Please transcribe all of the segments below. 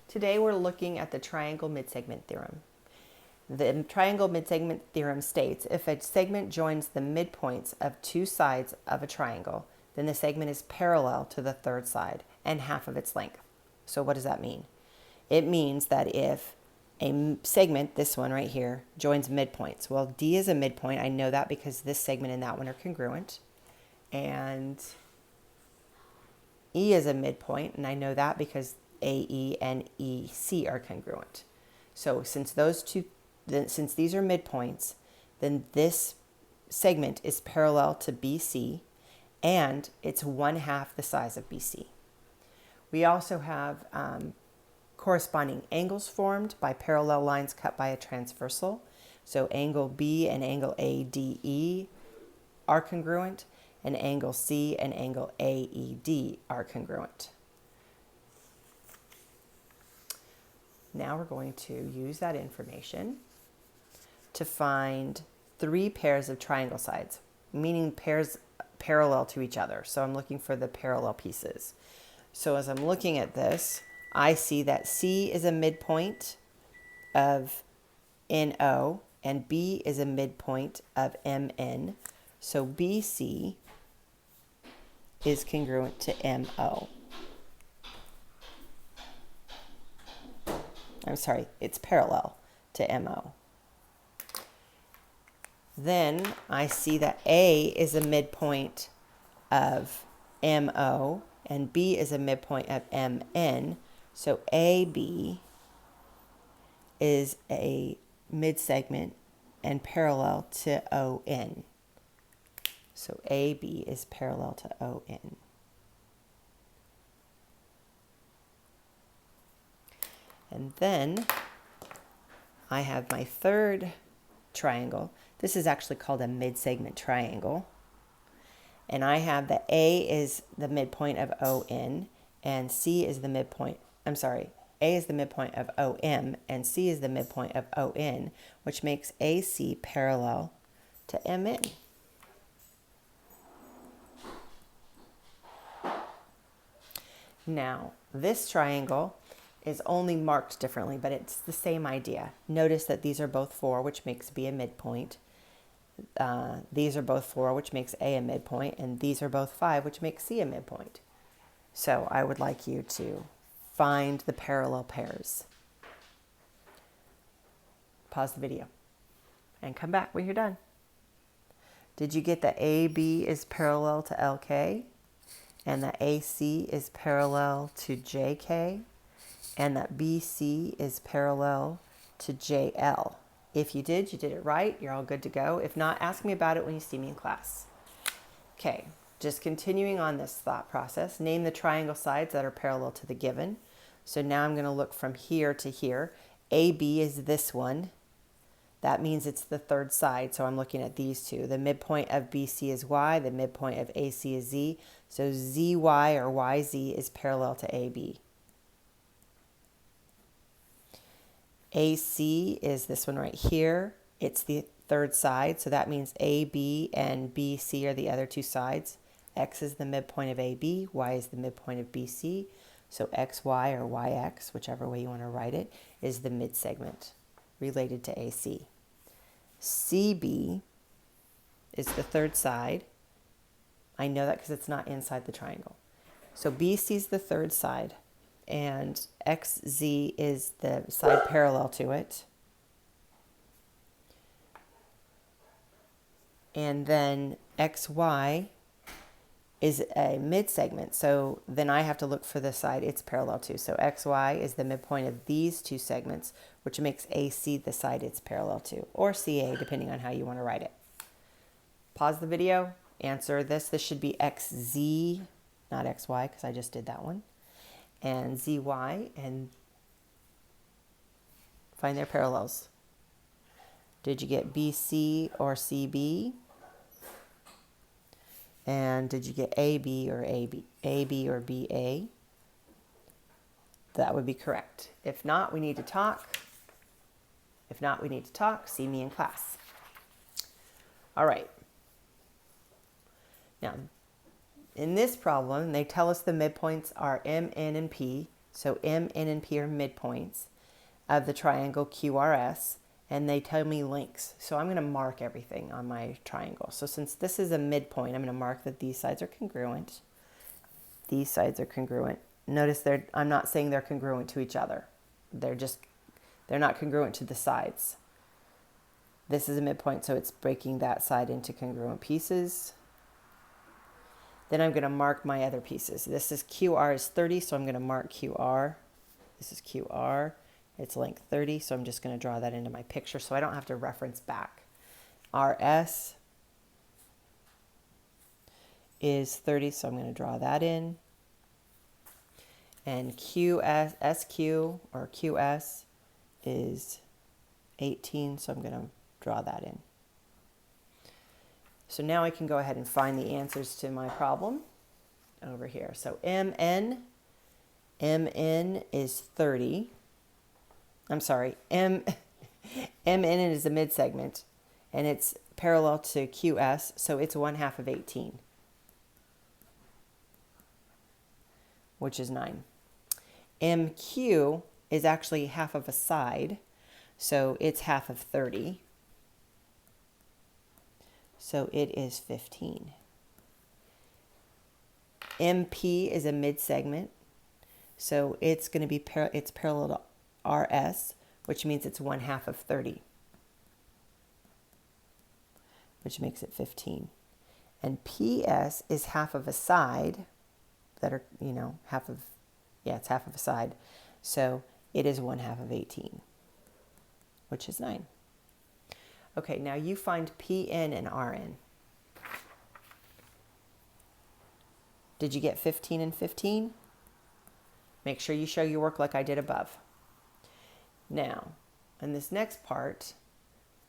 Today we're looking at the triangle midsegment theorem. The triangle midsegment theorem states if a segment joins the midpoints of two sides of a triangle, then the segment is parallel to the third side and half of its length. So what does that mean? It means that if a segment, this one right here, joins midpoints. Well, D is a midpoint. I know that because this segment and that one are congruent. And E is a midpoint, and I know that because AE and EC are congruent. So since these are midpoints, then this segment is parallel to BC, and it's 1/2 the size of BC. We also have corresponding angles formed by parallel lines cut by a transversal. So angle B and angle ADE are congruent, and angle C and angle AED are congruent. Now we're going to use that information to find 3 pairs of triangle sides, meaning pairs parallel to each other. So I'm looking for the parallel pieces. So as I'm looking at this, I see that C is a midpoint of NO and B is a midpoint of MN. So BC is congruent to MO. I'm sorry, it's parallel to MO. Then I see that A is a midpoint of MO and B is a midpoint of MN. So AB is a midsegment and parallel to ON. So AB is parallel to ON. And then I have my third triangle. This is actually called a midsegment triangle. And I have that A is the midpoint of ON and C is the midpoint, A is the midpoint of OM and C is the midpoint of ON, which makes AC parallel to MN. Now, this triangle is only marked differently, but it's the same idea. Notice that these are both 4, which makes B a midpoint. These are both 4, which makes A a midpoint, and these are both 5, which makes C a midpoint. So I would like you to find the parallel pairs. Pause the video and come back when you're done. Did you get that AB is parallel to LK and that AC is parallel to JK and that BC is parallel to JL? If you did it right. You're all good to go. If not, ask me about it when you see me in class. Okay, just continuing on this thought process. Name the triangle sides that are parallel to the given. So now I'm going to look from here to here. AB is this one. That means it's the third side, so I'm looking at these two. The midpoint of BC is Y, the midpoint of AC is Z. So ZY or YZ is parallel to AB. AC is this one right here. It's the third side, so that means AB and BC are the other two sides. X is the midpoint of AB, Y is the midpoint of BC. So XY or YX, whichever way you want to write it, is the midsegment related to AC. CB is the third side. I know that because it's not inside the triangle. So BC is the third side, and XZ is the side parallel to it. And then XY is a midsegment, so then I have to look for the side it's parallel to. So XY is the midpoint of these two segments, which makes AC the side it's parallel to, or CA, depending on how you want to write it. Pause the video, answer this. This should be XZ, not XY, because I just did that one. And ZY, and find their parallels. Did you get BC or CB? And did you get AB or AB or BA? That would be correct. If not, we need to talk. See me in class. All right. Now, in this problem, they tell us the midpoints are M, N, and P. So M, N, and P are midpoints of the triangle QRS, and they tell me lengths. So I'm going to mark everything on my triangle. So since this is a midpoint, I'm going to mark that these sides are congruent. These sides are congruent. Notice I'm not saying they're congruent to each other. They're not congruent to the sides. This is a midpoint, so it's breaking that side into congruent pieces. Then I'm going to mark my other pieces. This is QR is 30, so I'm going to mark QR. This is QR. It's length 30, so I'm just going to draw that into my picture so I don't have to reference back. RS is 30, so I'm going to draw that in. And SQ or QS is 18, so I'm going to draw that in. So now I can go ahead and find the answers to my problem over here. So MN is 30. I'm sorry, MN is the midsegment, and it's parallel to QS, so it's 1/2 of 18, which is 9. MQ is actually half of a side, so it's half of 30. So it is 15. MP is a midsegment, so it's going to be it's parallel to RS, which means it's 1/2 of 30, which makes it 15. And PS is half of a side that are, it's half of a side. So it is 1/2 of 18, which is 9. Okay, now you find PN and RN. Did you get 15 and 15? Make sure you show your work like I did above. Now, in this next part,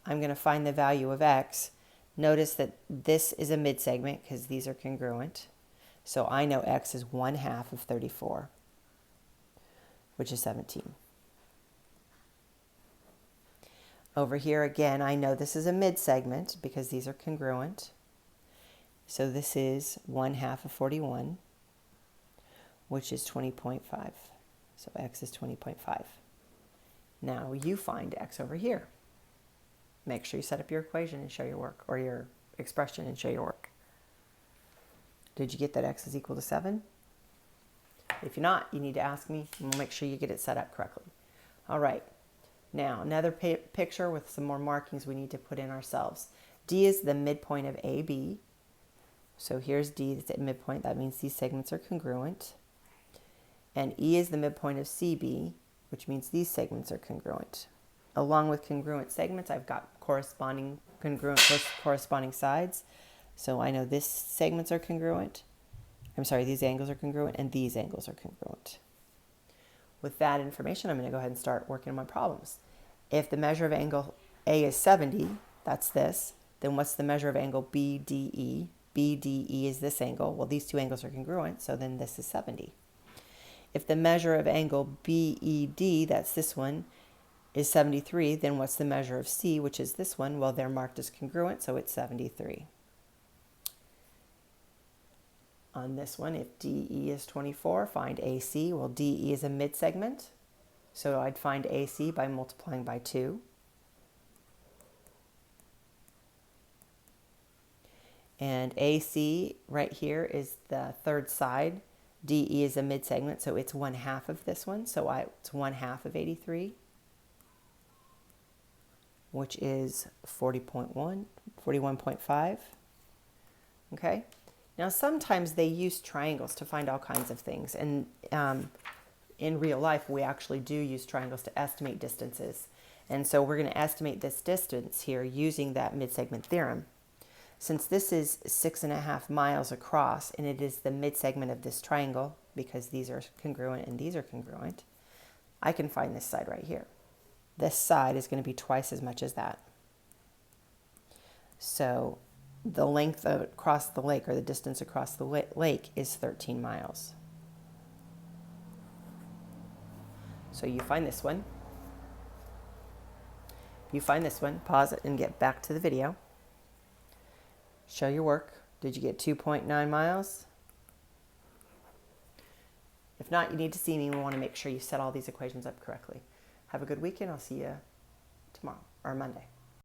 I'm going to find the value of X. Notice that this is a midsegment because these are congruent. So I know X is 1/2 of 34, which is 17. Over here again, I know this is a midsegment because these are congruent. So this is 1/2 of 41, which is 20.5. So X is 20.5. Now you find X over here. Make sure you set up your equation and show your work, or your expression and show your work. Did you get that X is equal to 7? If you're not, you need to ask me, and we'll make sure you get it set up correctly. All right. Now, another picture with some more markings we need to put in ourselves. D is the midpoint of AB. So here's D, that's at midpoint. That means these segments are congruent. And E is the midpoint of CB, which means these segments are congruent. Along with congruent segments, I've got corresponding corresponding sides. So I know these segments are congruent. These angles are congruent, and these angles are congruent. With that information, I'm going to go ahead and start working on my problems. If the measure of angle A is 70, that's this, then what's the measure of angle BDE? BDE is this angle. Well, these two angles are congruent, so then this is 70. If the measure of angle BED, that's this one, is 73, then what's the measure of C, which is this one? Well, they're marked as congruent, so it's 73. On this one, if DE is 24, find AC. Well, DE is a midsegment, so I'd find AC by multiplying by 2. And AC right here is the third side. DE is a midsegment, so it's 1/2 of this one, so it's 1/2 of 83, which is 41.5. Okay. Now, sometimes they use triangles to find all kinds of things, and in real life, we actually do use triangles to estimate distances. And so we're going to estimate this distance here using that midsegment theorem. Since this is 6.5 miles across, and it is the midsegment of this triangle, because these are congruent and these are congruent, I can find this side right here. This side is going to be twice as much as that. So the length across the lake, or the distance across the lake, is 13 miles. So you find this one. Pause it and get back to the video. Show your work. Did you get 2.9 miles? If not, you need to see me. We want to make sure you set all these equations up correctly. Have a good weekend. I'll see you tomorrow or Monday.